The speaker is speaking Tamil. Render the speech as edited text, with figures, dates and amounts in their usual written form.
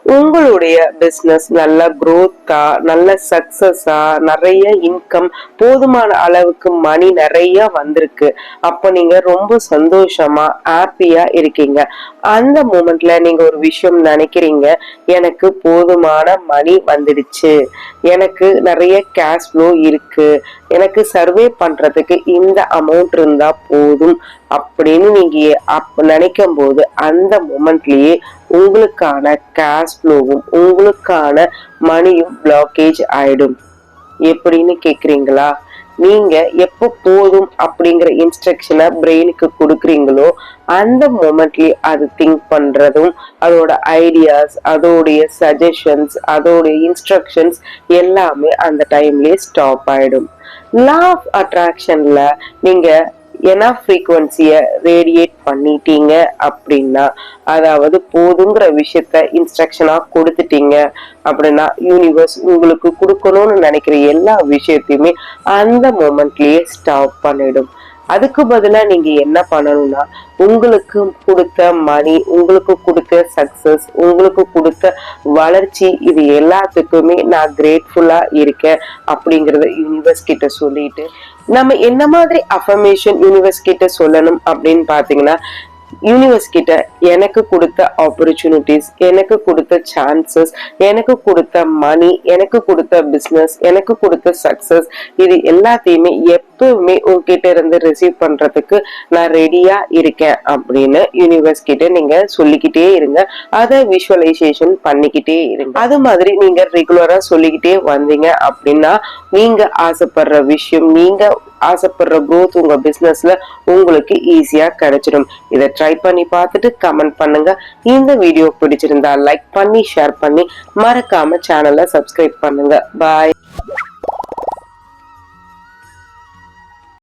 உங்களுடைய பிசினஸ் நல்ல growth-ஆ நல்ல சக்சஸா நிறைய இன்கம் போதுமான அளவுக்கு மணி நிறைய வந்திருக்கு. அப்ப நீங்க ரொம்ப சந்தோஷமா ஹாப்பியா இருக்கீங்க. அந்த மூமெண்ட்ல நீங்க ஒரு விஷயம் நினைக்கிறீங்க, எனக்கு போதுமான மணி வந்துடுச்சு, எனக்கு நிறைய கேஷ் ஃப்ளோ இருக்கு, எனக்கு சர்வே பண்றதுக்கு இந்த அமௌண்ட் இருந்தா போதும் அப்படின்னு நீங்க நினைக்கும் போது அந்த மொமெண்ட்லயே உங்களுக்கான கேஷ் ஃப்ளோவும் உங்களுக்கான மணியும் பிளாக்கேஜ் ஆயிடும். எப்படின்னு கேக்குறீங்களா? நீங்க எப்ப போதும் அப்படிங்கிற இன்ஸ்ட்ரக்ஷனை பிரெயினுக்கு கொடுக்குறீங்களோ அந்த மொமெண்ட்லயே அது திங்க் பண்றதும் அதோட ஐடியாஸ் அதோடைய சஜஷன்ஸ் அதோடைய இன்ஸ்ட்ரக்ஷன்ஸ் எல்லாமே அந்த டைம்லயே ஸ்டாப் ஆயிடும். லா ஆஃப் அட்ராக்ஷன்ல நீங்க ஏன்னா ஃப்ரீக்வன்சிய ரேடியேட் பண்ணிட்டீங்க அப்படின்னா, அதாவது போதுங்கிற விஷயத்த இன்ஸ்ட்ரக்ஷனா கொடுத்துட்டீங்க அப்படின்னா யூனிவர்ஸ் உங்களுக்கு கொடுக்கணும்னு நினைக்கிற எல்லா விஷயத்தையுமே அந்த மொமெண்ட்லயே ஸ்டாப் பண்ணிடும். அதுக்கு பதிலா நீங்க என்ன பண்ணணும்னா, உங்களுக்கு கொடுத்த மணி, உங்களுக்கு கொடுத்த சக்சஸ், உங்களுக்கு கொடுத்த வளர்ச்சி, இது எல்லாத்துக்குமே நான் கிரேட்ஃபுல்லா இருக்கேன் அப்படிங்கறத யூனிவர்ஸ் கிட்ட சொல்லிட்டு நம்ம என்ன மாதிரி அஃபர்மேஷன் யூனிவர்ஸ் கிட்ட சொல்லணும் அப்படின்னு பாத்தீங்கன்னா, யூனிவர்ஸ் கிட்ட எனக்கு கொடுத்த ஆப்பர்ச்சுனிட்டிஸ், எனக்கு கொடுத்த சான்சஸ், எனக்கு கொடுத்த மணி, எனக்கு கொடுத்த பிசினஸ், எனக்கு கொடுத்த சக்சஸ், இது எல்லாத்தையுமே எப்பவுமே உங்ககிட்ட இருந்து ரிசீவ் பண்றதுக்கு நான் ரெடியா இருக்கேன் அப்படின்னு யூனிவர்ஸ் கிட்ட நீங்க சொல்லிக்கிட்டே இருங்க. அதை விஷுவலைசேஷன் பண்ணிக்கிட்டே இருங்க. அது மாதிரி நீங்க ரெகுலரா சொல்லிக்கிட்டே வந்தீங்க அப்படின்னா நீங்க ஆசைப்படுற விஷயம், நீங்க ஆசைப்படுற growth உங்க பிசினஸ்ல உங்களுக்கு ஈஸியா கிடைச்சிடும். இதை ட்ரை பண்ணி பார்த்துட்டு கமெண்ட் பண்ணுங்க. இந்த வீடியோ பிடிச்சிருந்தா லைக் பண்ணி ஷேர் பண்ணி மறக்காம சேனலை சப்ஸ்கிரைப் பண்ணுங்க. பாய்.